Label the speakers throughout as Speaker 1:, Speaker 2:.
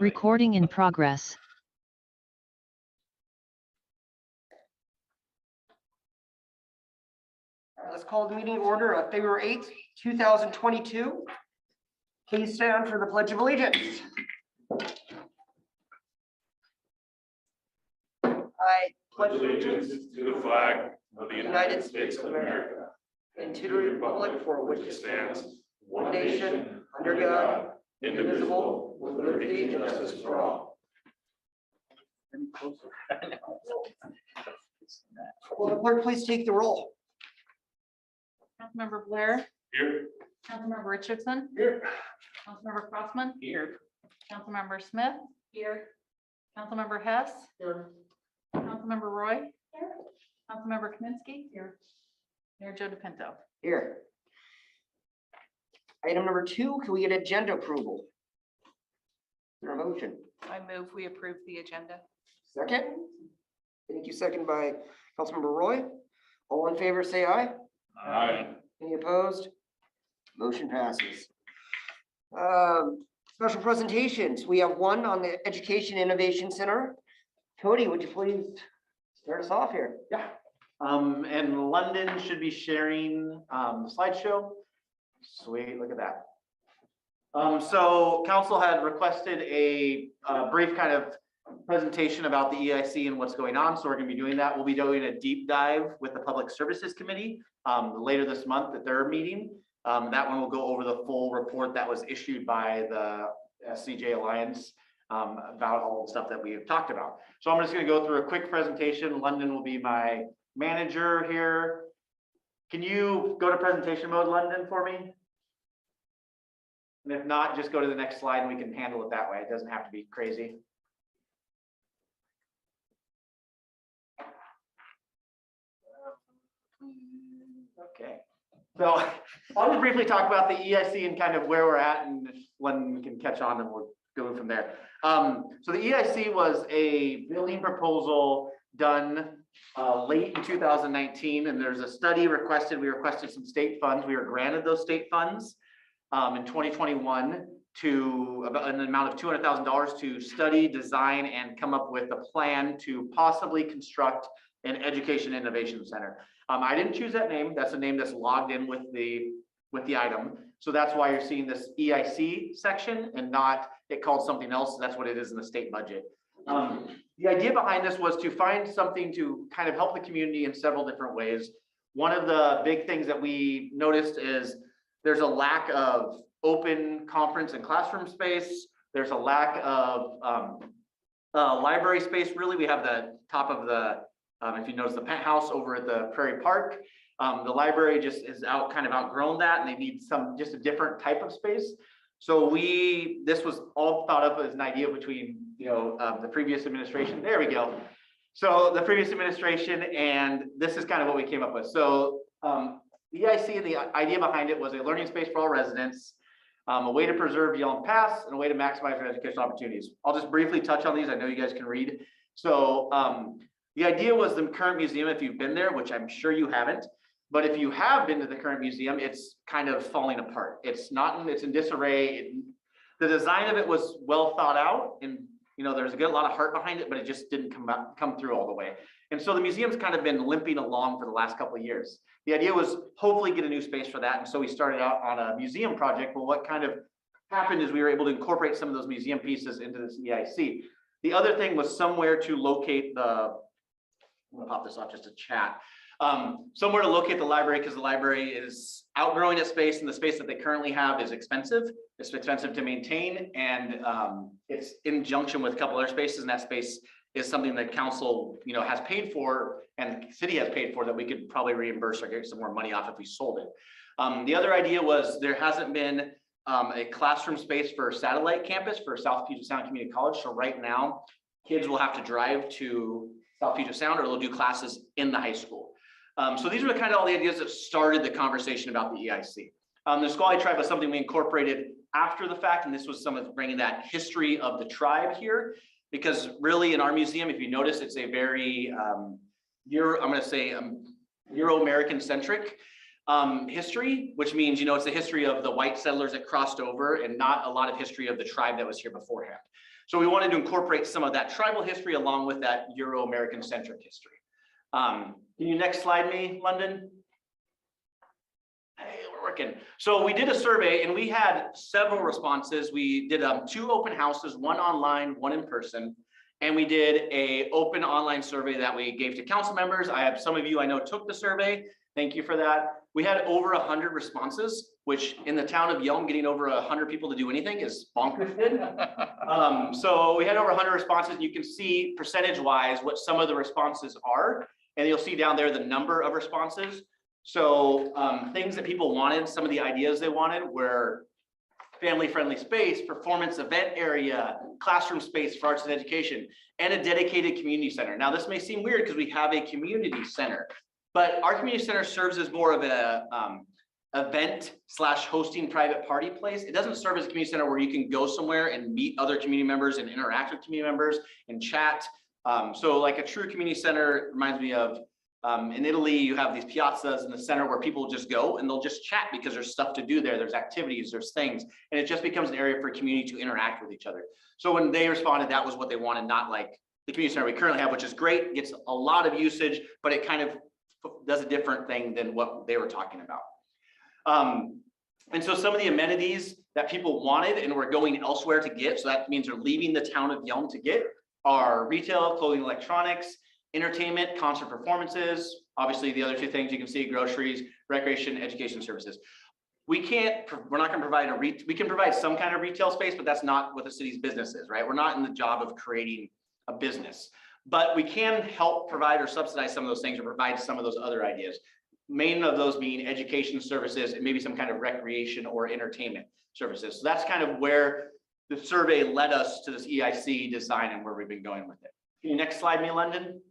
Speaker 1: Recording in progress.
Speaker 2: Let's call the meeting order of February 8th, 2022. Please stand for the Pledge of Allegiance. I
Speaker 3: Pledge allegiance to the flag of the United States of America
Speaker 2: and to the republic for which it stands,
Speaker 3: one nation, under God, indivisible, with liberty and justice for all.
Speaker 2: Will the clerk please take the roll?
Speaker 4: Councilmember Blair,
Speaker 3: Here.
Speaker 4: Councilmember Richardson,
Speaker 3: Here.
Speaker 4: Councilmember Crossman,
Speaker 3: Here.
Speaker 4: Councilmember Smith, here, Councilmember Hess,
Speaker 3: Here.
Speaker 4: Councilmember Roy, here, Councilmember Kaminsky, here, Mayor Joe DePinto.
Speaker 2: Here. Item number 2, can we get agenda approval? Is there a motion?
Speaker 4: I move we approve the agenda.
Speaker 2: Second? Thank you. Second by Councilmember Roy. All in favor, say aye.
Speaker 3: Aye.
Speaker 2: Any opposed? Motion passes. Special presentations. We have one on the Education Innovation Center. Cody, would you please start us off here?
Speaker 5: Yeah. And London should be sharing the slideshow. Sweet, look at that. So council had requested a brief kind of presentation about the EIC and what's going on. So we're going to be doing that. We'll be doing a deep dive with the Public Services Committee later this month at their meeting. That one will go over the full report that was issued by the SCJ Alliance about all the stuff that we have talked about. So I'm just going to go through a quick presentation. London will be my manager here. Can you go to presentation mode, London, for me? And if not, just go to the next slide and we can handle it that way. It doesn't have to be crazy. Okay. So I'll just briefly talk about the EIC and kind of where we're at, and when we can catch on and we'll go from there. So the EIC was a building proposal done late in 2019, and there's a study requested. We requested some state funds. We were granted those state funds in 2021 to about an amount of $200,000 to study, design, and come up with a plan to possibly construct an education innovation center. I didn't choose that name. That's a name that's logged in with the item. So that's why you're seeing this EIC section and not it called something else. That's what it is in the state budget. The idea behind this was to find something to kind of help the community in several different ways. One of the big things that we noticed is there's a lack of open conference and classroom space. There's a lack of library space. Really, we have the top of the, if you notice the penthouse over at the Prairie Park. The library just is kind of outgrown that, and they need just a different type of space. So this was all thought up as an idea between, the previous administration. There we go. So the previous administration, and this is kind of what we came up with. So the EIC, the idea behind it was a learning space for all residents, a way to preserve Yelm Pass, and a way to maximize their educational opportunities. I'll just briefly touch on these. I know you guys can read. So the idea was the current museum, if you've been there, which I'm sure you haven't, but if you have been to the current museum, it's kind of falling apart. It's in disarray. The design of it was well thought out, and there's a lot of heart behind it, but it just didn't come through all the way. And so the museum's kind of been limping along for the last couple of years. The idea was hopefully get a new space for that. And so we started out on a museum project. Well, what kind of happened is we were able to incorporate some of those museum pieces into this EIC. The other thing was somewhere to locate I'm gonna pop this off just to chat. Somewhere to locate the library, because the library is outgrowing its space, and the space that they currently have is expensive. It's expensive to maintain, and it's in junction with a couple other spaces, and that space is something that council has paid for, and the city has paid for, that we could probably reimburse or get some more money off if we sold it. The other idea was there hasn't been a classroom space for satellite campus for South Puget Sound Community College. So right now, kids will have to drive to South Puget Sound, or they'll do classes in the high school. So these were kind of all the ideas that started the conversation about the EIC. The Squally tribe was something we incorporated after the fact, and this was some of bringing that history of the tribe here, because really in our museum, if you notice, it's a very Euro-American centric. history, which means, it's the history of the white settlers that crossed over and not a lot of history of the tribe that was here beforehand. So we wanted to incorporate some of that tribal history along with that Euro-American centric history. Can you next slide me, London? Hey, we're working. So we did a survey and we had several responses. We did 2 open houses, 1 online, 1 in person. And we did a open online survey that we gave to council members. I have some of you I know took the survey. Thank you for that. We had over 100 responses, which in the town of Yelm, getting over 100 people to do anything is bonkers. So we had over 100 responses. You can see percentage wise what some of the responses are. And you'll see down there the number of responses. So things that people wanted, some of the ideas they wanted were family-friendly space, performance event area, classroom space for arts and education, and a dedicated community center. Now, this may seem weird because we have a community center, but our community center serves as more of a event/hosting private party place. It doesn't serve as a community center where you can go somewhere and meet other community members and interact with community members and chat. So like a true community center reminds me of in Italy, you have these piazzas in the center where people just go and they'll just chat because there's stuff to do there. There's activities, there's things, and it just becomes an area for community to interact with each other. So when they responded, that was what they wanted, not like the community center we currently have, which is great, gets a lot of usage, but it kind of does a different thing than what they were talking about. And so some of the amenities that people wanted and were going elsewhere to get, so that means they're leaving the town of Yelm to get, are retail, clothing, electronics, entertainment, concert performances, obviously the other 2 things you can see, groceries, recreation, education services. We're not going to provide we can provide some kind of retail space, but that's not what the city's business is, right? We're not in the job of creating a business, but we can help provide or subsidize some of those things or provide some of those other ideas. Main of those being education services and maybe some kind of recreation or entertainment services. So that's kind of where the survey led us to this EIC design and where we've been going with it. Can you next slide me, London?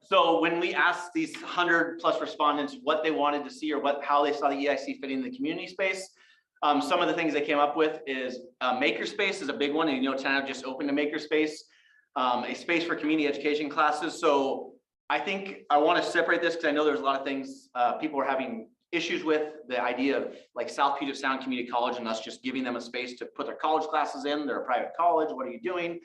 Speaker 5: So when we asked these 100+ respondents what they wanted to see or how they saw the EIC fitting in the community space, some of the things they came up with is makerspace is a big one, and town just opened a makerspace, a space for community education classes. So I think I want to separate this because I know there's a lot of things people are having issues with the idea of like South Puget Sound Community College and us just giving them a space to put their college classes in. They're a private college. What are you doing?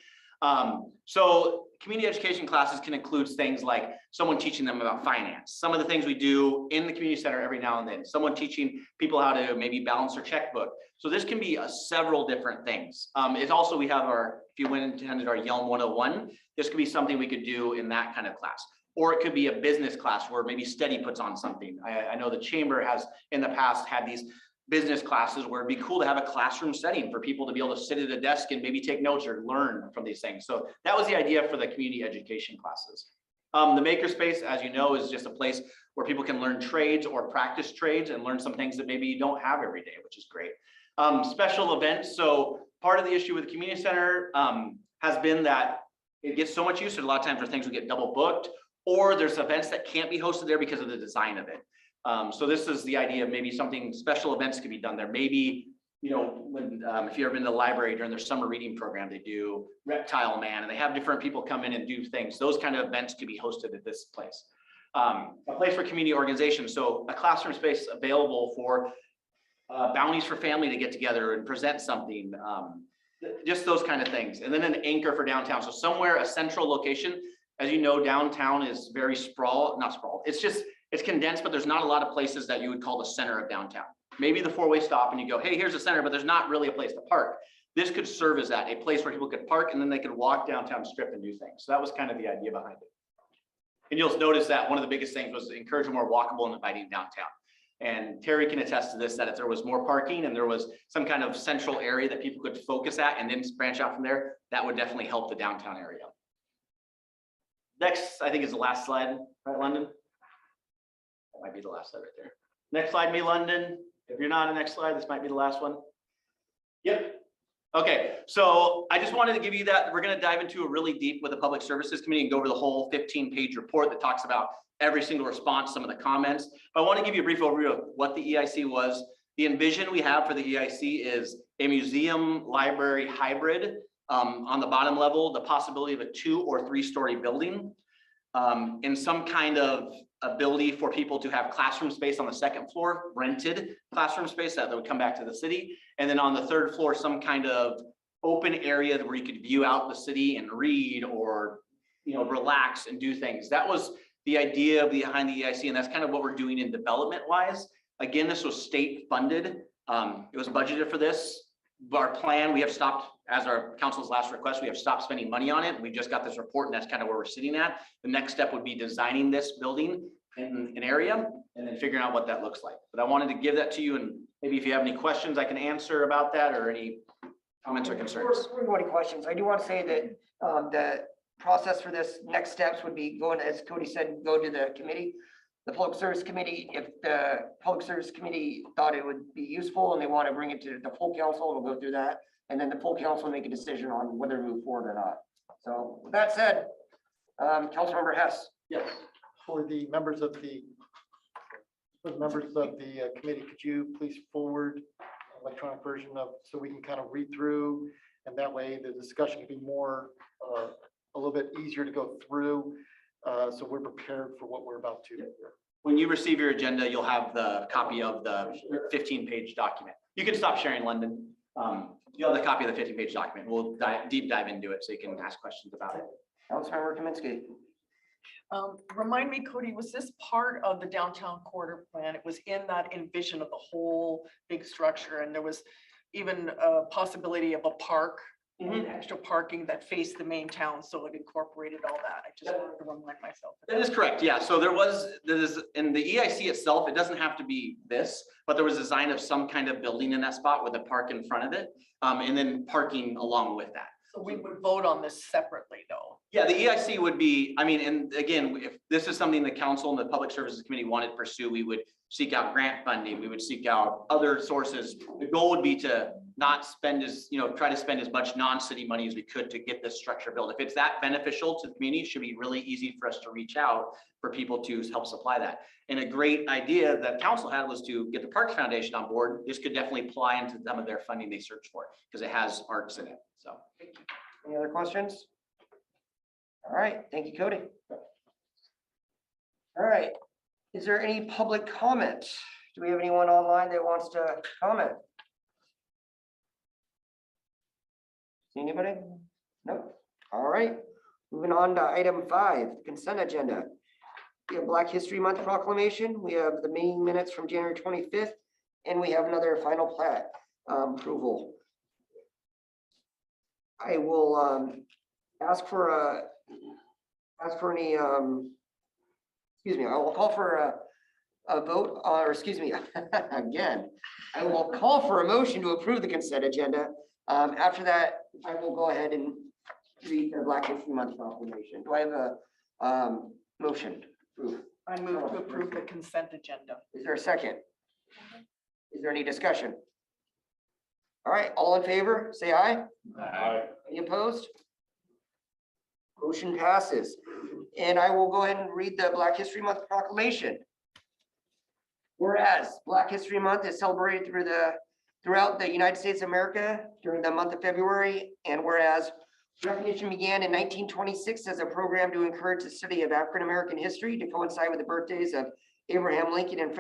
Speaker 5: So community education classes can include things like someone teaching them about finance, some of the things we do in the community center every now and then, someone teaching people how to maybe balance their checkbook. So this can be several different things. It's also, we have if you went and attended our Yelm 101, this could be something we could do in that kind of class. Or it could be a business class where maybe Steady puts on something. I know the chamber has in the past had these business classes where it'd be cool to have a classroom setting for people to be able to sit at a desk and maybe take notes or learn from these things. So that was the idea for the community education classes. The makerspace, as you know, is just a place where people can learn trades or practice trades and learn some things that maybe you don't have every day, which is great. Special events. So part of the issue with the community center has been that it gets so much use that a lot of times where things will get double booked, or there's events that can't be hosted there because of the design of it. So this is the idea of maybe something special events could be done there. Maybe, when if you've ever been to the library during their summer reading program, they do Reptile Man and they have different people come in and do things. Those kind of events could be hosted at this place. A place for community organization. So a classroom space available for bounties for family to get together and present something. Just those kind of things. And then an anchor for downtown. So somewhere, a central location. As you know, downtown is very not sprawled. It's condensed, but there's not a lot of places that you would call the center of downtown. Maybe the 4-way stop and you go, hey, here's the center, but there's not really a place to park. This could serve as that, a place where people could park and then they could walk downtown Strip and do things. So that was kind of the idea behind it. And you'll notice that one of the biggest things was to encourage more walkable and inviting downtown. And Terry can attest to this, that if there was more parking and there was some kind of central area that people could focus at and then branch out from there, that would definitely help the downtown area. Next, I think is the last slide, right, London? That might be the last slide right there. Next slide, me, London. If you're not on the next slide, this might be the last one. Yep. Okay, so I just wanted to give you that. We're going to dive into a really deep with the Public Services Committee and go over the whole 15-page report that talks about every single response, some of the comments. But I want to give you a brief overview of what the EIC was. The envision we have for the EIC is a museum library hybrid. On the bottom level, the possibility of a 2- or 3-story building. in some kind of ability for people to have classroom space on the second floor, rented classroom space that would come back to the city. And then on the third floor, some kind of open area where you could view out the city and read or, relax and do things. That was the idea behind the EIC, and that's kind of what we're doing in development wise. Again, this was state funded. It was budgeted for this. Our plan, we have stopped, as our council's last request, we have stopped spending money on it. We just got this report, and that's kind of where we're sitting at. The next step would be designing this building in an area and then figuring out what that looks like. But I wanted to give that to you, and maybe if you have any questions, I can answer about that, or any comments or concerns.
Speaker 2: Before we go any questions, I do want to say that the process for this next steps would be going, as Cody said, go to the committee, the Public Service Committee. If the Public Service Committee thought it would be useful and they want to bring it to the full council, it'll go through that. And then the full council will make a decision on whether to move forward or not. So with that said, Councilmember Hess.
Speaker 3: Yes.
Speaker 6: For the members of the committee, could you please forward an electronic version of, so we can kind of read through, and that way the discussion can be more, a little bit easier to go through, so we're prepared for what we're about to.
Speaker 5: When you receive your agenda, you'll have the copy of the 15-page document. You can stop sharing, London. You'll have the copy of the 15-page document. We'll deep dive into it so you can ask questions about it.
Speaker 2: Councilmember Kaminsky.
Speaker 7: Remind me, Cody, was this part of the downtown corridor plan? It was in that envision of the whole big structure, and there was even a possibility of a park, extra parking that faced the main town, so it incorporated all that. I just wanted to remind myself.
Speaker 5: That is correct. Yeah. So there is in the EIC itself, it doesn't have to be this, but there was a design of some kind of building in that spot with a park in front of it, and then parking along with that.
Speaker 7: So we would vote on this separately, though.
Speaker 5: Yeah, the EIC would be, and again, if this is something the council and the Public Services Committee wanted to pursue, we would seek out grant funding. We would seek out other sources. The goal would be to not spend try to spend as much non-city money as we could to get this structure built. If it's that beneficial to the community, it should be really easy for us to reach out for people to help supply that. And a great idea that council had was to get the Parks Foundation on board. This could definitely apply into some of their funding they search for, because it has arts in it. So.
Speaker 2: Any other questions? All right, thank you, Cody. All right, is there any public comment? Do we have anyone online that wants to comment? See anybody? Nope. All right, moving on to item 5, consent agenda. We have Black History Month proclamation. We have the meeting minutes from January 25th, and we have another final plat approval. I will ask for any, excuse me, I will call for a vote, or excuse me, again, I will call for a motion to approve the consent agenda. After that, I will go ahead and read the Black History Month proclamation. Do I have a motion?
Speaker 7: I move to approve the consent agenda.
Speaker 2: Is there a second? Is there any discussion? All right, all in favor, say aye.
Speaker 3: Aye.
Speaker 2: Any opposed? Motion passes. And I will go ahead and read the Black History Month proclamation. Whereas Black History Month is celebrated throughout the United States of America during the month of February, and whereas recognition began in 1926 as a program to encourage the study of African American history to coincide with the birthdays of Abraham Lincoln and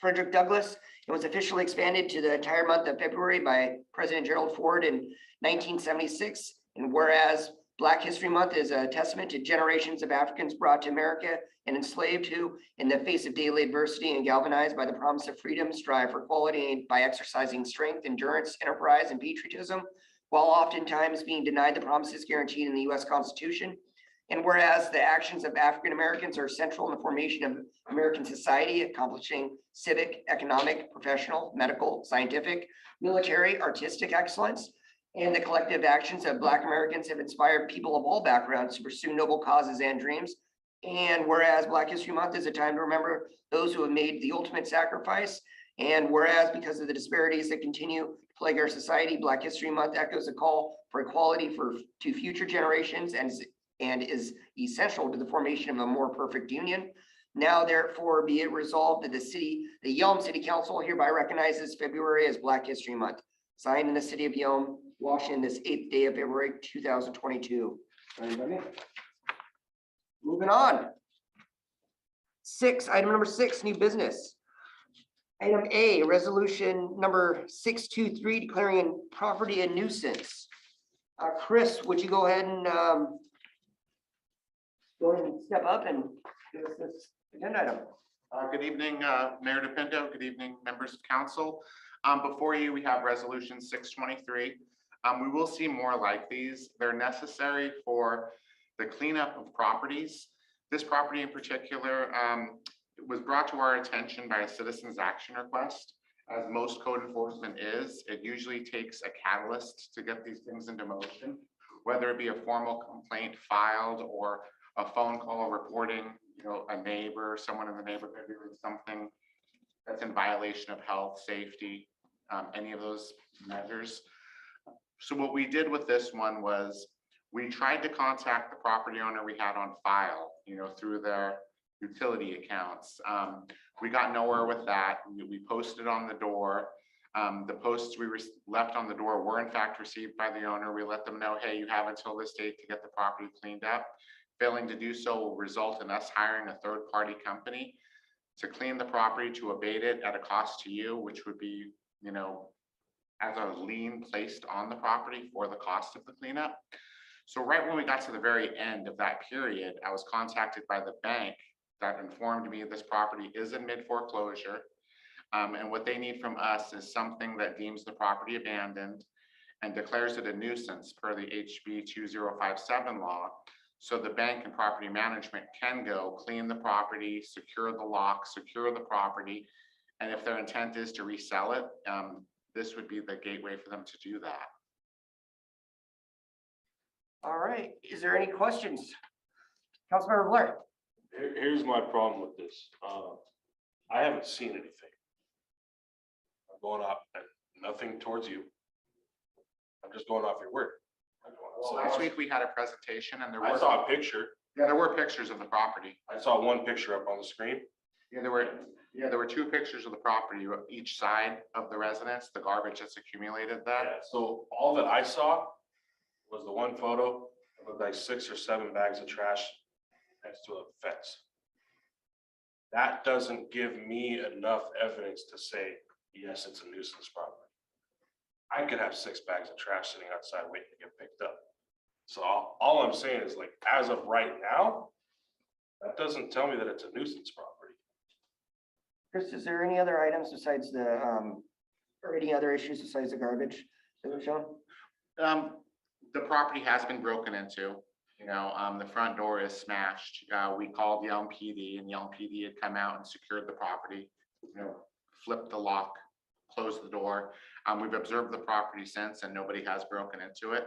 Speaker 2: Frederick Douglass. It was officially expanded to the entire month of February by President Gerald Ford in 1976. And whereas Black History Month is a testament to generations of Africans brought to America and enslaved who, in the face of daily adversity and galvanized by the promise of freedom, strive for equality by exercising strength, endurance, enterprise, and patriotism, while oftentimes being denied the promises guaranteed in the U.S. Constitution. And whereas the actions of African Americans are central in the formation of American society, accomplishing civic, economic, professional, medical, scientific, military, artistic excellence, and the collective actions of Black Americans have inspired people of all backgrounds to pursue noble causes and dreams. And whereas Black History Month is a time to remember those who have made the ultimate sacrifice. And whereas because of the disparities that continue to plague our society, Black History Month echoes a call for equality to future generations and is essential to the formation of a more perfect union. Now, therefore, be it resolved that the Yelm City Council hereby recognizes February as Black History Month, signed in the city of Yelm, Washington, this 8th day of February, 2022. Anybody? Moving on. Item number six, new business. Item A, resolution number 623, declaring a property a nuisance. Chris, would you go ahead and go ahead and step up and give us this agenda item?
Speaker 8: Good evening, Mayor DePinto. Good evening, members of council. Before you, we have resolution 623. We will see more like these. They're necessary for the cleanup of properties. This property in particular was brought to our attention by a citizen's action request. As most code enforcement is, it usually takes a catalyst to get these things into motion, whether it be a formal complaint filed or a phone call reporting, a neighbor, someone in the neighborhood doing something that's in violation of health, safety, any of those measures. So what we did with this one was we tried to contact the property owner we had on file, through their utility accounts. We got nowhere with that. We posted on the door. The posts we left on the door were in fact received by the owner. We let them know, hey, you have until this date to get the property cleaned up. Failing to do so will result in us hiring a third-party company to clean the property, to abate it at a cost to you, which would be, as a lien placed on the property for the cost of the cleanup. So right when we got to the very end of that period, I was contacted by the bank that informed me this property is in mid-foreclosure. And what they need from us is something that deems the property abandoned and declares it a nuisance per the HB 2057 law. So the bank and property management can go clean the property, secure the lock, secure the property. And if their intent is to resell it, this would be the gateway for them to do that.
Speaker 2: All right, is there any questions? Councilmember Blair?
Speaker 3: Here's my problem with this. I haven't seen anything. I'm going off, nothing towards you. I'm just going off your word.
Speaker 8: So last week we had a presentation and
Speaker 3: I saw a picture.
Speaker 8: there were pictures of the property.
Speaker 3: I saw one picture up on the screen.
Speaker 8: Yeah, there were two pictures of the property, each side of the residence, the garbage that's accumulated
Speaker 3: Yeah,
Speaker 8: there.
Speaker 3: so all that I saw was the one photo. It looked like 6 or 7 bags of trash next to a fence. That doesn't give me enough evidence to say, yes, it's a nuisance property. I could have 6 bags of trash sitting outside waiting to get picked up. So all I'm saying is, like, as of right now, that doesn't tell me that it's a nuisance property.
Speaker 2: Chris, is there any other items besides the, or any other issues besides the garbage that we've shown?
Speaker 8: The property has been broken into, the front door is smashed. We called Yelm PD and Yelm PD had come out and secured the property, flipped the lock, closed the door. We've observed the property since and nobody has broken into it.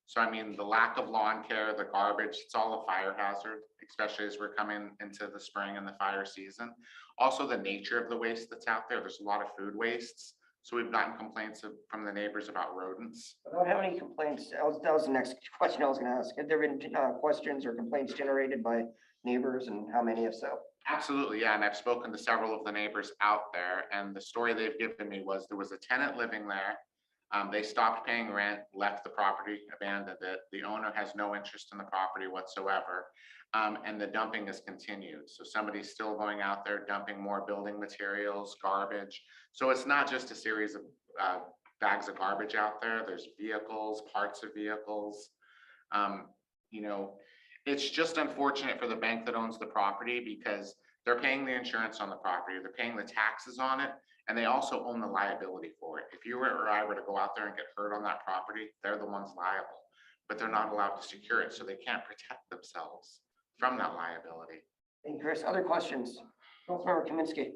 Speaker 8: So I mean, the lack of lawn care, the garbage, it's all a fire hazard, especially as we're coming into the spring and the fire season. Also the nature of the waste that's out there, there's a lot of food wastes. So we've gotten complaints from the neighbors about rodents.
Speaker 2: I don't have any complaints. That was the next question I was gonna ask. Have there been questions or complaints generated by neighbors, and how many if so?
Speaker 8: Absolutely, yeah, and I've spoken to several of the neighbors out there, and the story they've given me was there was a tenant living there. They stopped paying rent, left the property, abandoned it. The owner has no interest in the property whatsoever. And the dumping has continued. So somebody's still going out there dumping more building materials, garbage. So it's not just a series of bags of garbage out there. There's vehicles, parts of vehicles. It's just unfortunate for the bank that owns the property because they're paying the insurance on the property, they're paying the taxes on it, and they also own the liability for it. If you or I were to go out there and get hurt on that property, they're the ones liable, but they're not allowed to secure it, so they can't protect themselves from that liability.
Speaker 2: Thank you, Chris. Other questions? Councilmember Kaminsky?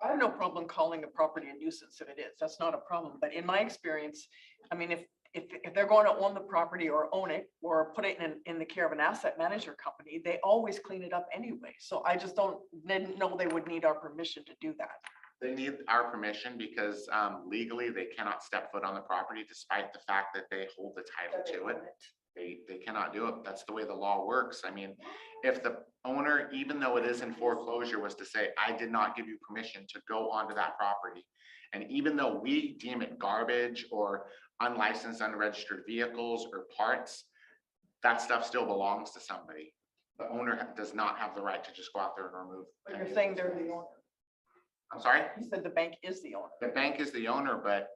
Speaker 7: I have no problem calling a property a nuisance if it is. That's not a problem. But in my experience, I mean, if they're going to own the property or own it or put it in the care of an asset manager company, they always clean it up anyway. So I just didn't know they would need our permission to do that.
Speaker 8: They need our permission because legally they cannot step foot on the property despite the fact that they hold the title to it. They cannot do it. That's the way the law works. I mean, if the owner, even though it is in foreclosure, was to say, I did not give you permission to go onto that property. And even though we deem it garbage or unlicensed, unregistered vehicles or parts, that stuff still belongs to somebody. The owner does not have the right to just go out there and remove.
Speaker 7: But
Speaker 8: any
Speaker 7: you're
Speaker 8: of
Speaker 7: saying
Speaker 8: those
Speaker 7: they're
Speaker 8: bags.
Speaker 7: the owner.
Speaker 8: I'm sorry?
Speaker 7: You said the bank is the owner.
Speaker 8: The bank is the owner, but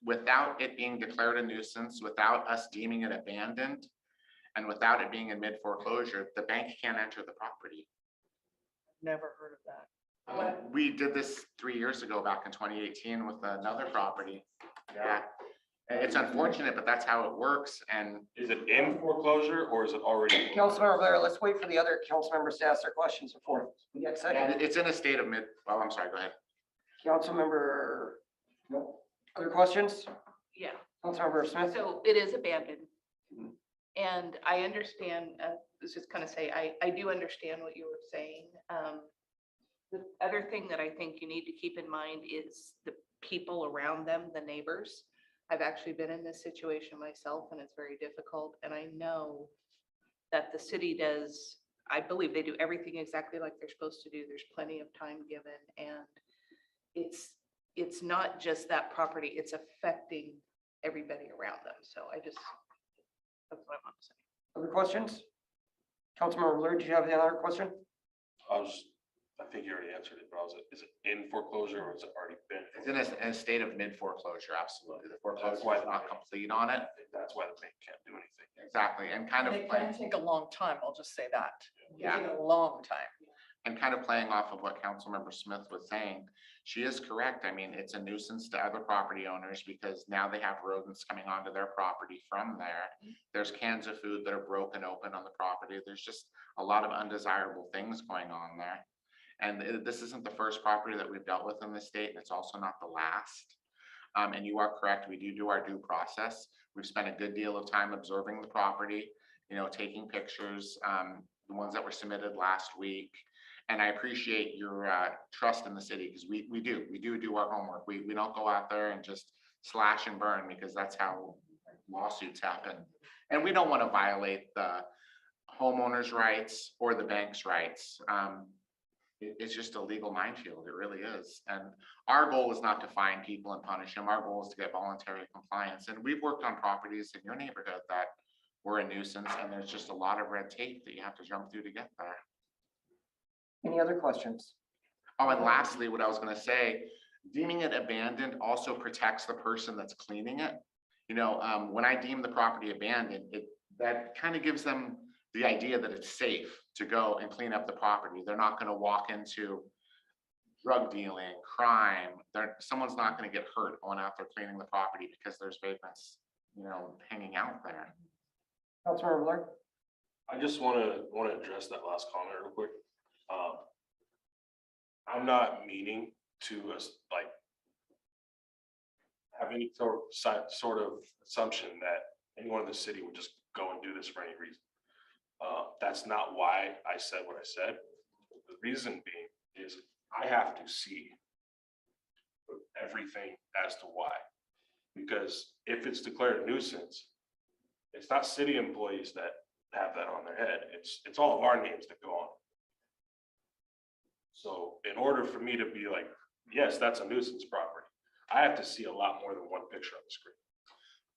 Speaker 8: without it being declared a nuisance, without us deeming it abandoned, and without it being in mid foreclosure, the bank can't enter the property.
Speaker 7: Never heard of that.
Speaker 8: We did this 3 years ago, back in 2018 with another property. Yeah, it's unfortunate, but that's how it works. And
Speaker 3: Is it in foreclosure or is it already?
Speaker 2: Councilmember Blair, let's wait for the other council members to ask their questions before we get second.
Speaker 8: it's in a state of mid, well, I'm sorry, go ahead.
Speaker 2: Councilmember, no, other questions?
Speaker 9: Yeah,
Speaker 2: Councilmember Smith?
Speaker 9: so it is abandoned. And I understand, let's just kind of say, I do understand what you were saying. The other thing that I think you need to keep in mind is the people around them, the neighbors. I've actually been in this situation myself and it's very difficult. And I know that the city does, I believe they do everything exactly like they're supposed to do. There's plenty of time given and it's not just that property, it's affecting everybody around them. So that's what I want to say.
Speaker 2: Other questions? Councilmember Blair, do you have another question?
Speaker 3: I think you already answered it, but is it in foreclosure or has it already been?
Speaker 8: It's in a state of mid foreclosure, absolutely. The foreclosure
Speaker 3: That's why-
Speaker 8: is not complete on it.
Speaker 3: That's why the bank can't do anything.
Speaker 8: Exactly, and kind of
Speaker 7: It
Speaker 8: playing,
Speaker 7: can take a long time, I'll just say that. It
Speaker 8: Yeah.
Speaker 7: can take a long time.
Speaker 8: and kind of playing off of what Councilmember Smith was saying. She is correct. I mean, it's a nuisance to other property owners because now they have rodents coming onto their property from there. There's cans of food that are broken open on the property. There's just a lot of undesirable things going on there. And this isn't the first property that we've dealt with in the state, and it's also not the last. And you are correct, we do our due process. We've spent a good deal of time observing the property, taking pictures, the ones that were submitted last week. And I appreciate your trust in the city, because we do our homework. We don't go out there and just slash and burn, because that's how lawsuits happen. And we don't want to violate the homeowner's rights or the bank's rights. It's just a legal minefield, it really is. And our goal is not to fine people and punish them. Our goal is to get voluntary compliance. And we've worked on properties in your neighborhood that were a nuisance, and there's just a lot of red tape that you have to jump through to get there.
Speaker 2: Any other questions?
Speaker 8: Oh, and lastly, what I was gonna say, deeming it abandoned also protects the person that's cleaning it. When I deem the property abandoned, that kind of gives them the idea that it's safe to go and clean up the property. They're not gonna walk into drug dealing, crime. Someone's not gonna get hurt going out there cleaning the property because there's vagrants, hanging out there.
Speaker 2: Councilmember Blair?
Speaker 3: I just want to address that last comment real quick. I'm not meaning to have any sort of assumption that anyone in the city would just go and do this for any reason. That's not why I said what I said. The reason being is I have to see everything as to why. Because if it's declared a nuisance, it's not city employees that have that on their head. It's all of our names that go on. So in order for me to be like, yes, that's a nuisance property, I have to see a lot more than one picture on the screen.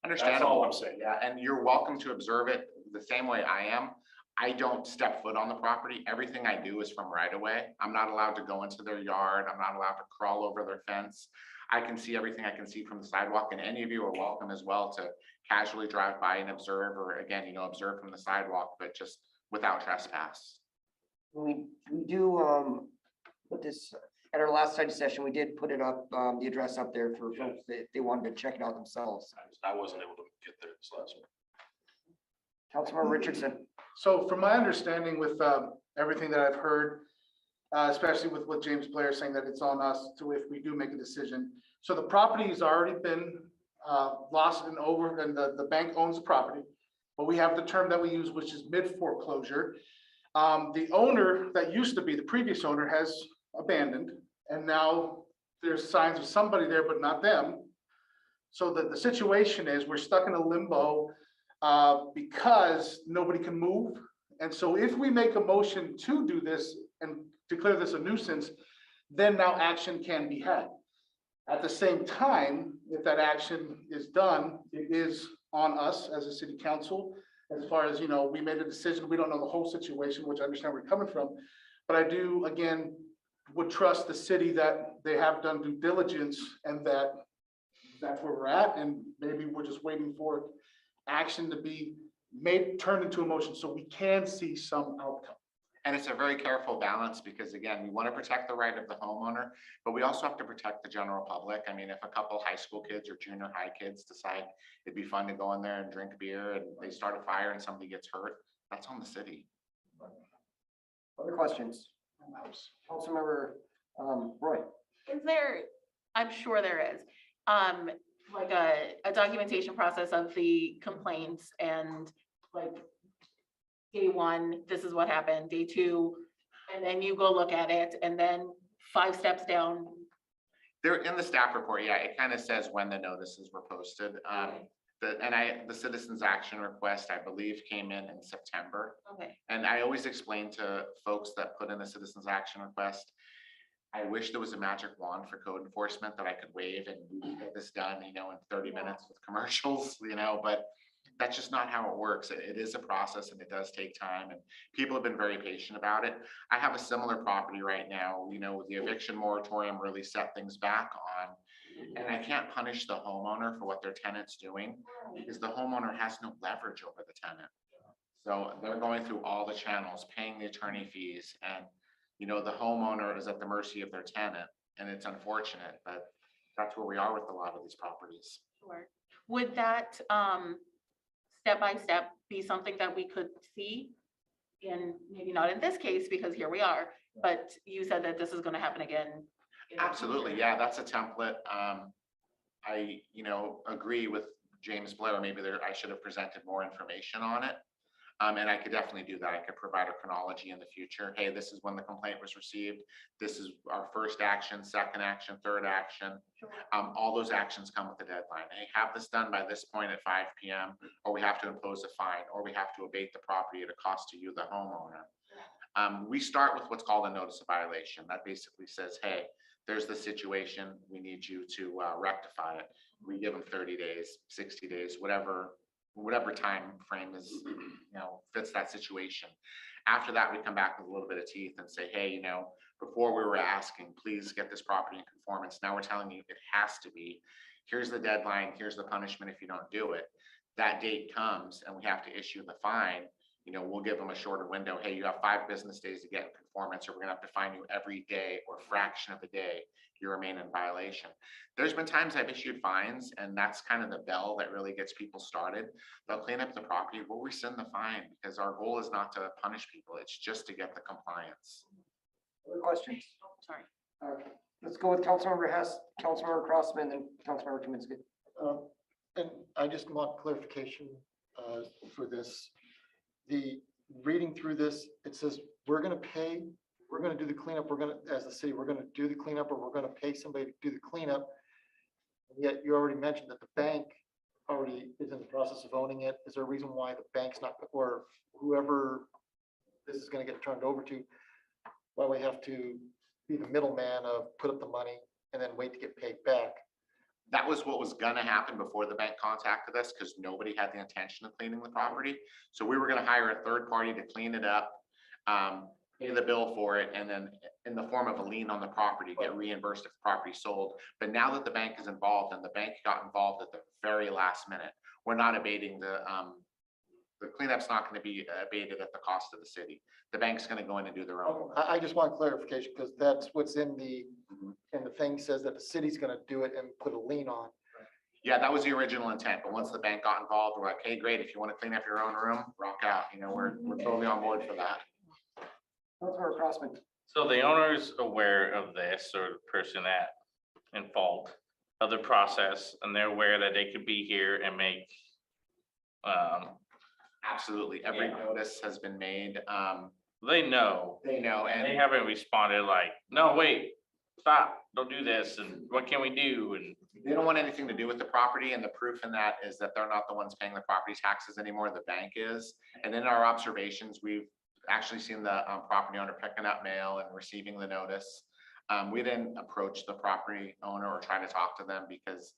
Speaker 8: Understandable.
Speaker 3: all I'm saying.
Speaker 8: Yeah, and you're welcome to observe it the same way I am. I don't step foot on the property. Everything I do is from right away. I'm not allowed to go into their yard. I'm not allowed to crawl over their fence. I can see everything I can see from the sidewalk, and any of you are welcome as well to casually drive by and observe, or again, observe from the sidewalk, but just without trespass.
Speaker 2: We do, put this, at our last study session, we did put it up, the address up there for folks that they wanted to check it out themselves.
Speaker 3: I wasn't able to get there this last one.
Speaker 2: Councilmember Richardson?
Speaker 6: So from my understanding with everything that I've heard, especially with what James Blair is saying, that it's on us to, if we do make a decision. So the property has already been lost and over, and the bank owns the property. But we have the term that we use, which is mid foreclosure. The owner that used to be, the previous owner, has abandoned, and now there's signs of somebody there, but not them. So that the situation is we're stuck in a limbo because nobody can move. And so if we make a motion to do this and declare this a nuisance, then now action can be had. At the same time, if that action is done, it is on us as a city council
Speaker 10: as far as, we made a decision, we don't know the whole situation, which I understand where you're coming from. But I do, again, would trust the city that they have done due diligence and that's where we're at. And maybe we're just waiting for action to be made, turned into a motion so we can see some outcome.
Speaker 8: And it's a very careful balance because again, we want to protect the right of the homeowner, but we also have to protect the general public. I mean, if a couple high school kids or junior high kids decide it'd be fun to go in there and drink beer and they start a fire and somebody gets hurt, that's on the city.
Speaker 2: Other questions? Councilmember, Roy.
Speaker 9: Is there, I'm sure there is, like a documentation process of the complaints and like day one, this is what happened, day two, and then you go look at it, and then 5 steps down.
Speaker 8: They're in the staff report, yeah, it kind of says when the notices were posted. The citizens action request, I believe, came in September.
Speaker 9: Okay.
Speaker 8: And I always explain to folks that put in a citizens action request, I wish there was a magic wand for code enforcement that I could wave and we could get this done, in 30 minutes with commercials, but that's just not how it works. It is a process and it does take time and people have been very patient about it. I have a similar property right now, the eviction moratorium really set things back on. And I can't punish the homeowner for what their tenant's doing because the homeowner has no leverage over the tenant. So they're going through all the channels, paying the attorney fees, and the homeowner is at the mercy of their tenant, and it's unfortunate, but that's where we are with a lot of these properties.
Speaker 9: Sure. Would that step by step be something that we could see in, maybe not in this case, because here we are, but you said that this is going to happen again? in the
Speaker 8: Absolutely,
Speaker 9: future?
Speaker 8: yeah, that's a template. I, agree with James Blair, maybe I should have presented more information on it. And I could definitely do that. I could provide a chronology in the future. Hey, this is when the complaint was received. This is our first action, second action, third action.
Speaker 9: Sure.
Speaker 8: All those actions come with a deadline. Hey, have this done by this point at 5 p.m. or we have to impose a fine, or we have to abate the property at a cost to you, the homeowner. We start with what's called a notice of violation. That basically says, hey, there's the situation. We need you to rectify it. We give them 30 days, 60 days, whatever time frame is, fits that situation. After that, we come back with a little bit of teeth and say, hey, before we were asking, please get this property in conformance. Now we're telling you it has to be. Here's the deadline. Here's the punishment if you don't do it. That date comes and we have to issue the fine. We'll give them a shorter window. Hey, you have 5 business days to get in conformance, or we're gonna have to fine you every day or fraction of a day you remain in violation. There's been times I've issued fines, and that's kind of the bell that really gets people started. They'll clean up the property, we'll rescind the fine because our goal is not to punish people. It's just to get the compliance.
Speaker 2: Other questions?
Speaker 9: Sorry.
Speaker 2: Let's go with Councilmember Hess, Councilmember Crossman, then Councilmember Kaminsky.
Speaker 6: And I just want clarification for this. Reading through this, it says, we're gonna do the cleanup, as the city, we're gonna do the cleanup, or we're gonna pay somebody to do the cleanup. And yet you already mentioned that the bank already is in the process of owning it. Is there a reason why the bank's not, or whoever this is gonna get turned over to, why we have to be the middleman of put up the money and then wait to get paid back?
Speaker 8: That was what was gonna happen before the bank contacted us because nobody had the intention of cleaning the property. So we were gonna hire a third party to clean it up, pay the bill for it, and then in the form of a lien on the property, get reimbursed if the property sold. But now that the bank is involved, and the bank got involved at the very last minute, we're not abating the cleanup's not gonna be abated at the cost of the city. The bank's gonna go in and do their own.
Speaker 6: I just want clarification because that's what's in the thing says that the city's gonna do it and put a lien on.
Speaker 8: Yeah, that was the original intent, but once the bank got involved, we're like, hey, great, if you wanna clean up your own room, rock out, we're totally on board for that.
Speaker 2: Councilmember Crossman.
Speaker 11: So the owner's aware of this, or the person in fault of the process, and they're aware that they could be here and make,
Speaker 8: Absolutely, every
Speaker 11: Yeah.
Speaker 8: notice has been made,
Speaker 11: they know,
Speaker 8: they know,
Speaker 11: and they
Speaker 8: and
Speaker 11: haven't responded like, no, wait, stop, don't do this, and what can we do? And
Speaker 8: they don't want anything to do with the property, and the proof in that is that they're not the ones paying the property taxes anymore, the bank is. And in our observations, we've actually seen the property owner picking up mail and receiving the notice. We didn't approach the property owner or try to talk to them because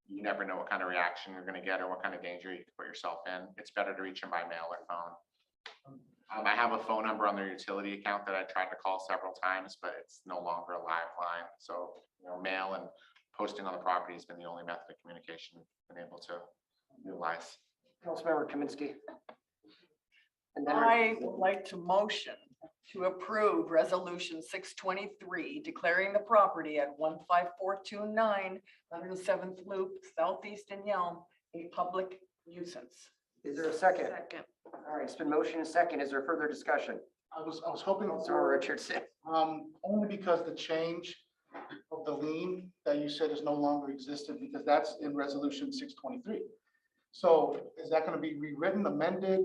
Speaker 8: you never know what kind of reaction you're gonna get or what kind of danger you could put yourself in. It's better to reach them by mail or phone. I have a phone number on their utility account that I tried to call several times, but it's no longer a live line. So, mail and posting on the property has been the only method of communication we've been able to utilize.
Speaker 2: Councilmember Kaminsky. And then
Speaker 7: I would like to motion to approve resolution 623, declaring the property at 15429 107th Loop Southeast in Yelm a public nuisance.
Speaker 2: is there a second?
Speaker 9: Second.
Speaker 2: All right, it's been motion and second. Is there further discussion?
Speaker 10: I was hoping
Speaker 2: Councilmember
Speaker 10: for,
Speaker 2: Richardson.
Speaker 10: only because the change of the lien that you said is no longer existent, because that's in resolution 623. So is that going to be rewritten, amended?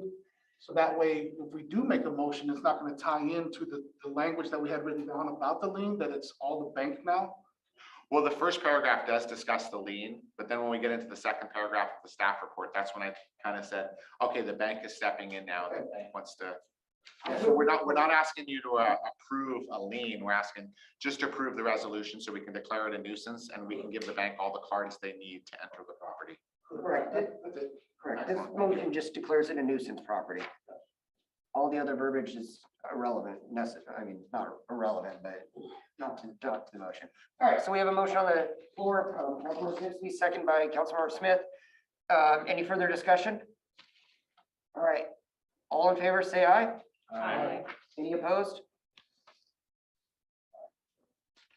Speaker 10: So that way, if we do make a motion, it's not going to tie into the language that we had written down about the lien, that it's all the bank now?
Speaker 8: Well, the first paragraph does discuss the lien, but then when we get into the second paragraph of the staff report, that's when I kind of said, okay, the bank is stepping in now. The bank wants to. So we're not asking you to approve a lien. We're asking just to approve the resolution so we can declare it a nuisance and we can give the bank all the cards they need to enter the property.
Speaker 2: Correct. Correct. This motion just declares it a nuisance property. All the other verbiage is irrelevant, I mean, not irrelevant, but not to the motion. All right, so we have a motion on the floor, Councilmember Kaminsky, second by Councilmember Smith. Any further discussion? All right, all in favor, say aye.
Speaker 9: Aye.
Speaker 2: Any opposed?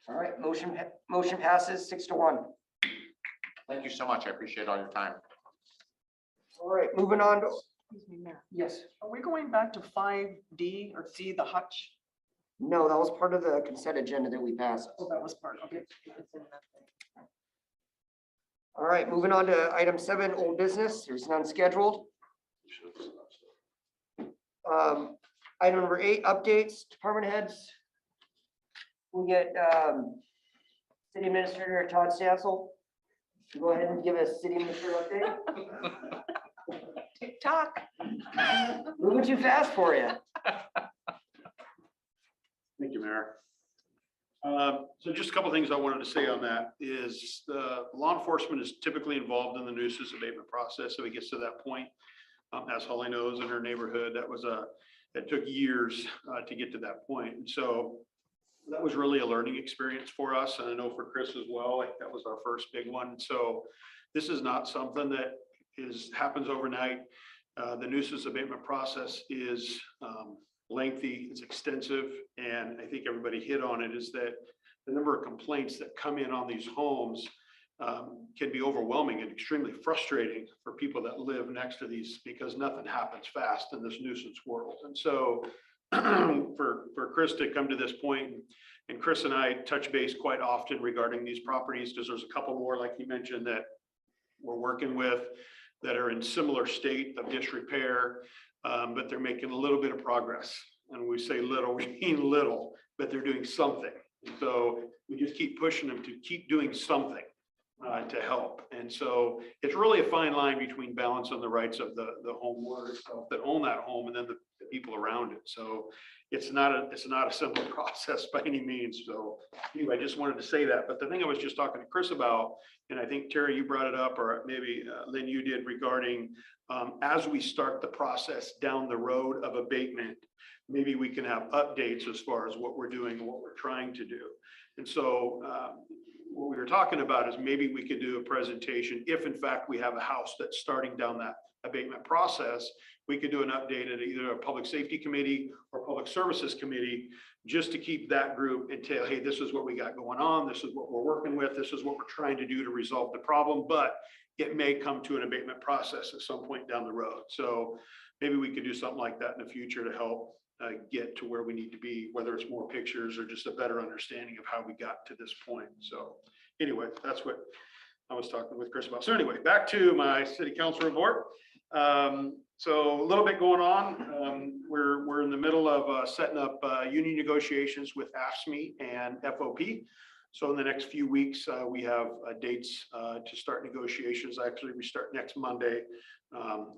Speaker 2: All right, motion passes 6-1.
Speaker 8: Thank you so much. I appreciate all your time.
Speaker 2: All right, moving on to,
Speaker 7: Excuse me, Mayor.
Speaker 2: yes,
Speaker 7: Are we going back to 5D or C, the hutch?
Speaker 2: no, that was part of the consent agenda that we passed.
Speaker 7: Oh, that was part, okay.
Speaker 2: All right, moving on to item 7, old business. There's none scheduled. Item number 8, updates, department heads. We get City Administrator Todd Stansel. Go ahead and give us city administrator update.
Speaker 9: TikTok.
Speaker 2: Moving too fast for you.
Speaker 12: Thank you, Mayor. So just a couple of things I wanted to say on that is the law enforcement is typically involved in the nuisance abatement process. So it gets to that point, as Holly knows, in her neighborhood, that took years to get to that point. And so that was really a learning experience for us. And I know for Chris as well, like that was our first big one. So this is not something that happens overnight. The nuisance abatement process is lengthy, it's extensive, and I think everybody hit on it, is that the number of complaints that come in on these homes can be overwhelming and extremely frustrating for people that live next to these, because nothing happens fast in this nuisance world. And so for Chris to come to this point, and Chris and I touch base quite often regarding these properties, because there's a couple more, like you mentioned, that we're working with that are in similar state of disrepair, but they're making a little bit of progress. And when we say little, we mean little, but they're doing something. So we just keep pushing them to keep doing something to help. And so it's really a fine line between balancing the rights of the homeowner itself that own that home and then the people around it. So it's not a simple process by any means. So anyway, I just wanted to say that. But the thing I was just talking to Chris about, and I think Terry, you brought it up, or maybe Lynn, you did, regarding as we start the process down the road of abatement, maybe we can have updates as far as what we're doing and what we're trying to do. And so what we were talking about is maybe we could do a presentation if in fact we have a house that's starting down that abatement process. We could do an update at either a public safety committee or public services committee, just to keep that group and tell, hey, this is what we got going on. This is what we're working with. This is what we're trying to do to resolve the problem, but it may come to an abatement process at some point down the road. So maybe we could do something like that in the future to help get to where we need to be, whether it's more pictures or just a better understanding of how we got to this point. So anyway, that's what I was talking with Chris about. So anyway, back to my city council report. So a little bit going on. We're in the middle of setting up union negotiations with Afscme and Fop. So in the next few weeks, we have dates to start negotiations. Actually, we start next Monday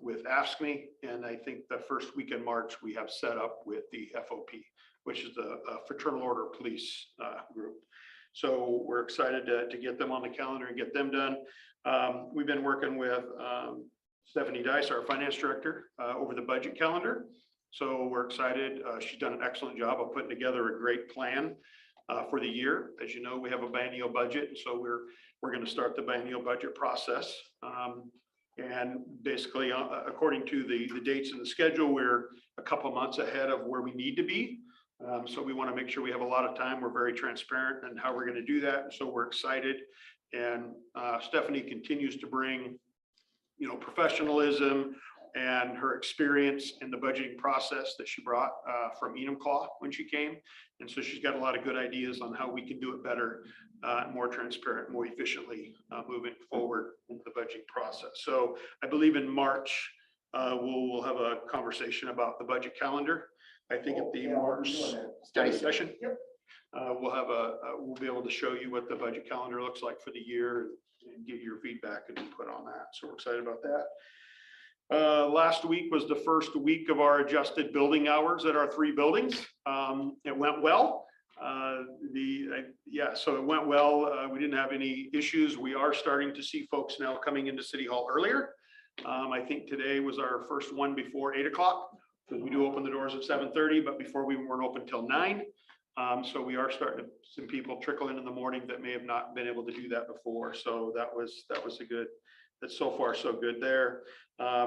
Speaker 12: with Afscme, and I think the first week in March we have set up with the FOP, which is the Fraternal Order Police group. So we're excited to get them on the calendar and get them done. We've been working with Stephanie Dice, our finance director, over the budget calendar. So we're excited. She's done an excellent job of putting together a great plan for the year. As you know, we have a biennial budget, and so we're going to start the biennial budget process. And basically, according to the dates in the schedule, we're a couple months ahead of where we need to be. So we want to make sure we have a lot of time. We're very transparent in how we're going to do that. And so we're excited. And Stephanie continues to bring, professionalism and her experience in the budgeting process that she brought from Enumclaw when she came. And so she's got a lot of good ideas on how we can do it better, more transparent, more efficiently moving forward into the budgeting process. So I believe in March, we'll have a conversation about the budget calendar. I think at the March study session, we'll be able to show you what the budget calendar looks like for the year and give your feedback and input on that. So we're excited about that. Last week was the first week of our adjusted building hours at our 3 buildings. It went well. So it went well. We didn't have any issues. We are starting to see folks now coming into City Hall earlier. I think today was our first one before 8 o'clock. Because we do open the doors at 7:30, but before we weren't open till 9. So we are starting to some people trickle in the morning that may have not been able to do that before. So that was a good. That's so far so good there.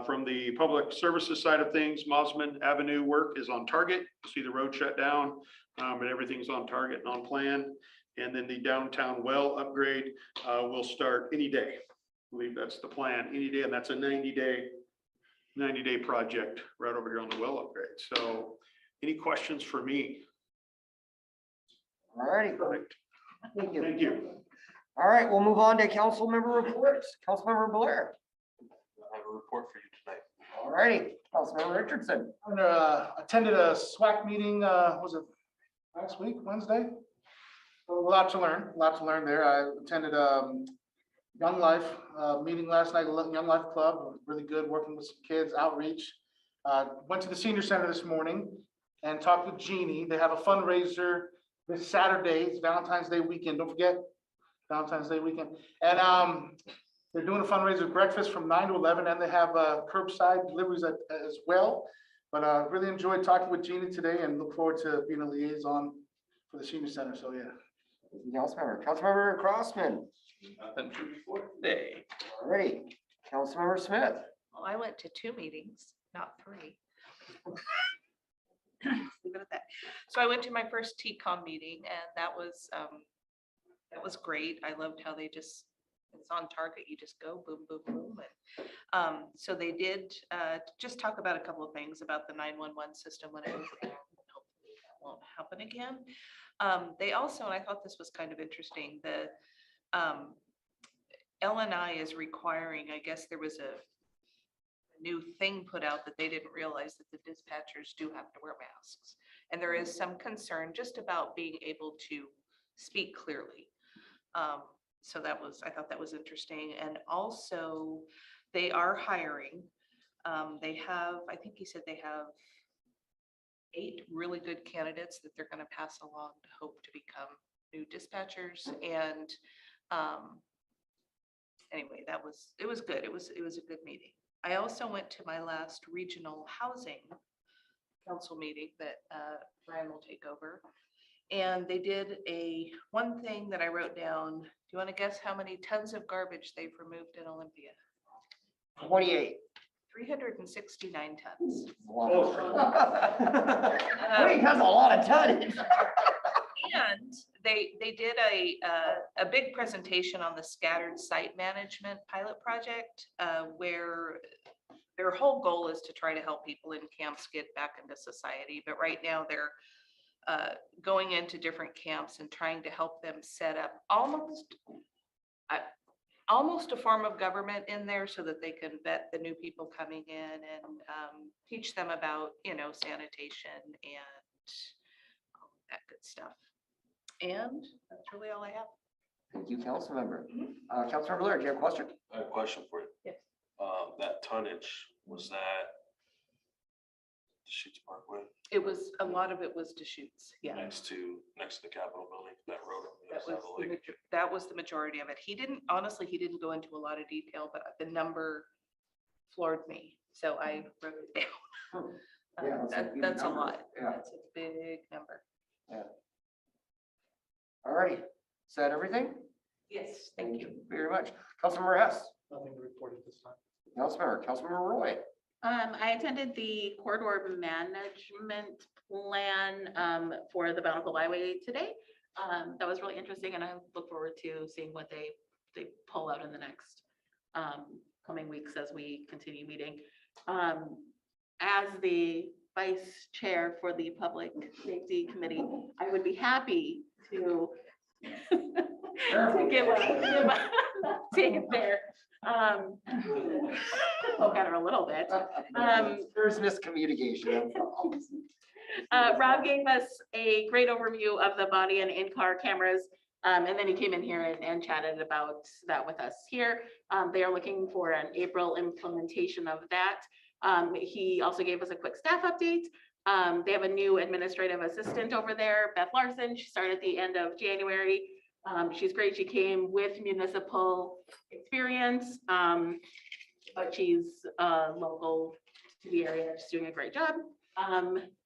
Speaker 12: From the public services side of things, Mosman Avenue work is on target. See the road shut down, but everything's on target and on plan. And then the downtown well upgrade will start any day. I believe that's the plan, any day, and that's a 90-day project right over here on the well upgrade. So any questions for me?
Speaker 2: All righty.
Speaker 12: Perfect.
Speaker 2: Thank you.
Speaker 12: Thank you.
Speaker 2: All right, we'll move on to council member reports. Councilmember Blair.
Speaker 3: I have a report for you tonight.
Speaker 2: All righty, Councilmember Richardson.
Speaker 10: Attended a SWAC meeting, was it last week, Wednesday? So a lot to learn there. I attended Young Life meeting last night, Young Life Club, really good, working with some kids, outreach. Went to the senior center this morning and talked with Jeannie. They have a fundraiser this Saturday. It's Valentine's Day weekend. Don't forget Valentine's Day weekend. And they're doing a fundraiser breakfast from 9 to 11, and they have curbside deliveries as well. But really enjoyed talking with Jeannie today and look forward to being a liaison for the senior center. So yeah.
Speaker 2: Councilmember Crossman.
Speaker 11: Nothing to report today.
Speaker 2: All righty, Councilmember Smith.
Speaker 9: Well, I went to 2 meetings, not 3. Leave it at that. So I went to my first TCOM meeting, and that was great. I loved how they it's on target. You just go boom, boom, boom. And so they did just talk about a couple of things about the 911 system when it was down. Hopefully that won't happen again. They also, and I thought this was kind of interesting, the LNI is requiring, I guess there was a new thing put out that they didn't realize that the dispatchers do have to wear masks. And there is some concern just about being able to speak clearly. So I thought that was interesting. And also they are hiring. They have, I think he said they have 8 really good candidates that they're going to pass along to hope to become new dispatchers. And anyway, it was good. It was a good meeting. I also went to my last regional housing council meeting that Brian will take over. And they did one thing that I wrote down. Do you want to guess how many tons of garbage they've removed in Olympia?
Speaker 2: 28.
Speaker 9: 369 tons.
Speaker 2: Wait, that's a lot of tonnage.
Speaker 9: And they did a big presentation on the scattered site management pilot project, where their whole goal is to try to help people in camps get back into society. But right now they're going into different camps and trying to help them set up almost a form of government in there so that they can vet the new people coming in and teach them about, sanitation and all that good stuff. And that's really all I have.
Speaker 2: Thank you, Councilmember. Councilmember Blair, do you have a question?
Speaker 3: I have a question for you.
Speaker 9: Yes.
Speaker 3: That tonnage, was that Deschutes Parkway,
Speaker 9: It was, a lot of it was Deschutes, yeah.
Speaker 3: next to the Capitol building, that road. on the
Speaker 9: That
Speaker 3: other side
Speaker 9: was,
Speaker 3: of the lake.
Speaker 9: that was the majority of it. He didn't, honestly, he didn't go into a lot of detail, but the number floored me, so I wrote it down.
Speaker 2: Yeah, that's a huge
Speaker 9: That's a
Speaker 2: number.
Speaker 9: lot.
Speaker 2: Yeah.
Speaker 9: That's a big number.
Speaker 2: All righty. Is that everything?
Speaker 9: Yes, thank you.
Speaker 2: Very much. Councilmember Hess.
Speaker 6: Nothing to report at this time.
Speaker 2: Councilmember Roy.
Speaker 13: I attended the corridor management plan for the Bountiful Byway today. That was really interesting, and I look forward to seeing what they pull out in the next coming weeks as we continue meeting. As the vice chair for the Public Safety Committee, I would be happy to give a take it there. Poke at her a little bit.
Speaker 2: There's miscommunication.
Speaker 13: Rob gave us a great overview of the body and in-car cameras. And then he came in here and chatted about that with us here. They are looking for an April implementation of that. He also gave us a quick staff update. They have a new administrative assistant over there, Beth Larson. She started at the end of January. She's great. She came with municipal experience, but she's local to the area. She's doing a great job.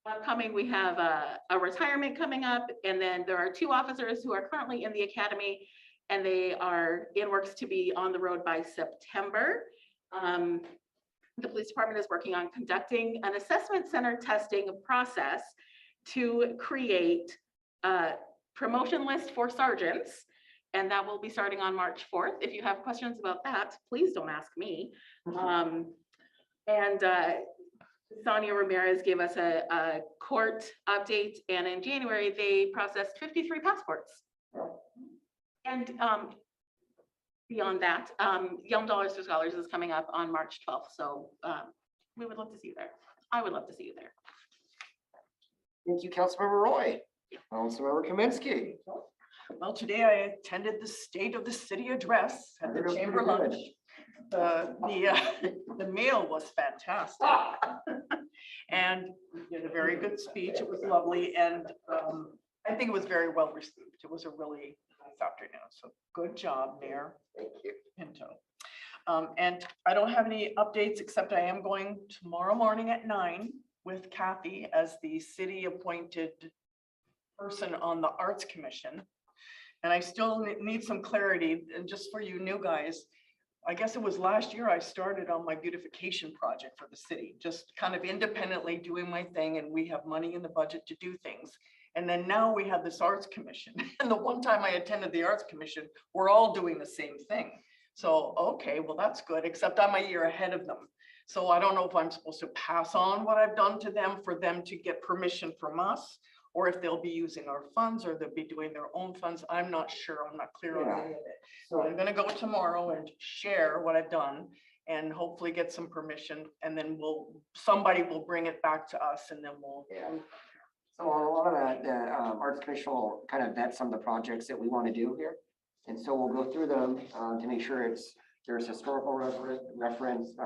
Speaker 13: Upcoming, we have a retirement coming up, and then there are 2 officers who are currently in the academy, and they are in works to be on the road by September. The police department is working on conducting an assessment center testing process to create a promotion list for sergeants, and that will be starting on March 4th. If you have questions about that, please don't ask me. And Sonia Ramirez gave us a court update, and in January, they processed 53 passports. And beyond that, Yelm Dollars for Scholars is coming up on March 12th, so we would love to see you there. I would love to see you there.
Speaker 2: Thank you, Councilmember Roy. Councilmember Kaminsky.
Speaker 7: Well, today I attended the State of the City address at the chamber lunch. The meal was fantastic. And we did a very good speech. It was lovely, and I think it was very well received. It was a really nice afternoon. So good job, Mayor.
Speaker 2: Thank you.
Speaker 7: Pinto. And I don't have any updates, except I am going tomorrow morning at 9 with Kathy as the city appointed person on the Arts Commission. And I still need some clarity, and just for you new guys, I guess it was last year I started on my beautification project for the city, just kind of independently doing my thing, and we have money in the budget to do things. And then now we have this Arts Commission, and the one time I attended the Arts Commission, we're all doing the same thing. So, okay, well, that's good, except I'm a year ahead of them. So I don't know if I'm supposed to pass on what I've done to them for them to get permission from us, or if they'll be using our funds, or they'll be doing their own funds. I'm not sure. I'm not clear on any of it. So I'm gonna go tomorrow and share what I've done and hopefully get some permission, and then somebody will bring it back to us, and then we'll.
Speaker 2: Yeah. So a lot of that, the Arts Commission will kind of vet some of the projects that we want to do here. And so we'll go through them to make sure there's historical reference,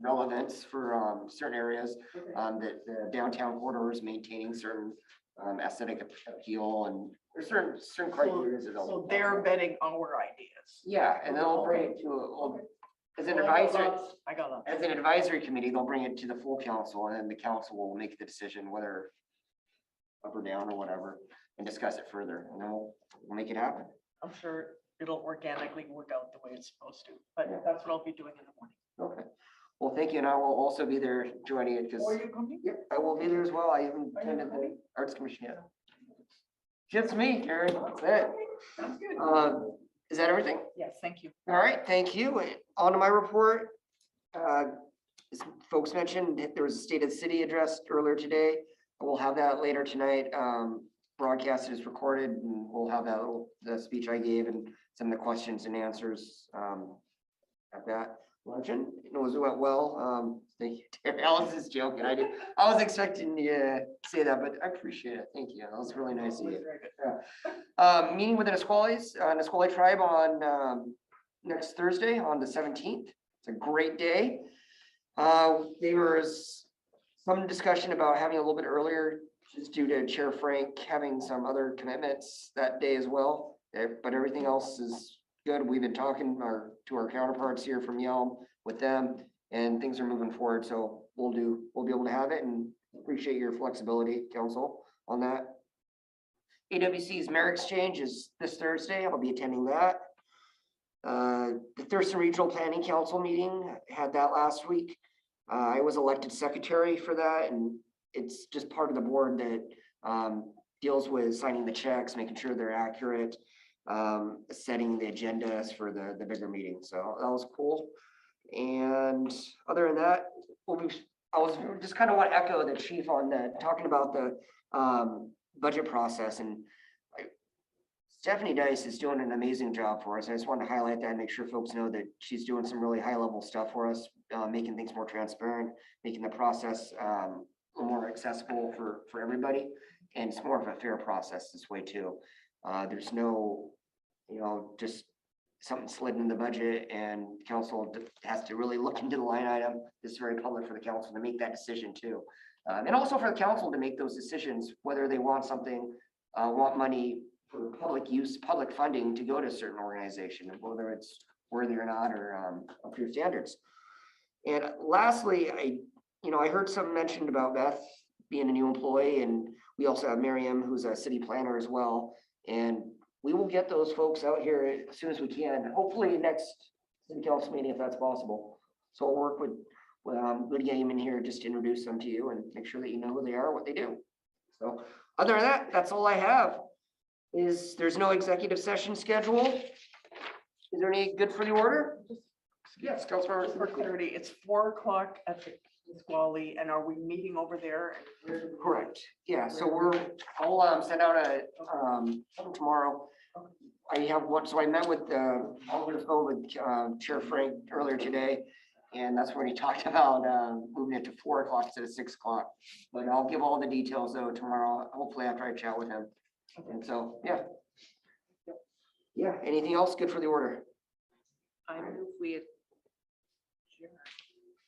Speaker 2: relevance for certain areas, that the downtown corridor is maintaining certain aesthetic appeal, and there's certain criteria.
Speaker 7: So they're vetting our ideas.
Speaker 2: Yeah, and then they'll bring it to, as an advisory,
Speaker 7: I got that.
Speaker 2: as an advisory committee, they'll bring it to the full council, and then the council will make the decision whether up or down or whatever, and discuss it further, and then we'll make it happen.
Speaker 7: I'm sure it'll organically work out the way it's supposed to, but that's what I'll be doing in the morning.
Speaker 2: Okay. Well, thank you, and I will also be there joining it, because
Speaker 7: Or you coming?
Speaker 2: yep, I will be there as well. I haven't attended the Arts Commission yet. Just me, Karen. That's it.
Speaker 7: Sounds good.
Speaker 2: Is that everything?
Speaker 7: Yes, thank you.
Speaker 2: All right, thank you. On to my report. As folks mentioned, there was a State of the City address earlier today. We'll have that later tonight. Broadcast is recorded, and we'll have the speech I gave and some of the questions and answers at that luncheon. It went well. Thank you, Terry. Alice is joking. I was expecting you to say that, but I appreciate it. Thank you. That was really nice of you. Yeah. Meeting with the Nisqually tribe on next Thursday on the 17th. It's a great day. There was some discussion about having a little bit earlier, just due to Chair Frank having some other commitments that day as well. But everything else is good. We've been talking to our counterparts here from Yelm with them, and things are moving forward. So we'll be able to have it, and appreciate your flexibility, council, on that. AWC's Mayor Exchange is this Thursday. I'll be attending that. The Thurston Regional Planning Council meeting, had that last week. I was elected secretary for that, and it's just part of the board that deals with signing the checks, making sure they're accurate, setting the agendas for the bigger meeting. So that was cool. And other than that, I was just kind of want to echo the chief on that, talking about the budget process, and Stephanie Dice is doing an amazing job for us. I just wanted to highlight that and make sure folks know that she's doing some really high level stuff for us, making things more transparent, making the process a little more accessible for everybody. And it's more of a fair process this way too. There's no, just something slid in the budget, and council has to really look into the line item. This is very public for the council to make that decision too. And also for the council to make those decisions, whether they want something, want money for public use, public funding to go to a certain organization, whether it's worthy or not, or up to your standards. And lastly, I heard something mentioned about Beth being a new employee, and we also have Miriam, who's a city planner as well. And we will get those folks out here as soon as we can, hopefully next city council meeting, if that's possible. So I'll work with Good Game in here, just to introduce them to you and make sure that you know who they are, what they do. So other than that, that's all I have. There's no executive session scheduled. Is there any good for the order? Yes, Councilmember.
Speaker 7: For clarity, it's 4 o'clock at the Squally, and are we meeting over there?
Speaker 2: Correct. Yeah, so I'll send out something tomorrow. I have one, so I met with, over the phone with Chair Frank earlier today, and that's when he talked about moving it to 4 o'clock instead of 6 o'clock. But I'll give all the details though tomorrow, hopefully after I chat with him. And so, yeah. Yeah, anything else good for the order?
Speaker 9: I move we adjourn.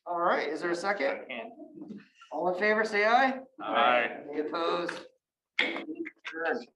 Speaker 2: All right, is there a second? All in favor, say aye.
Speaker 11: Aye.
Speaker 2: Any opposed? Adjourned.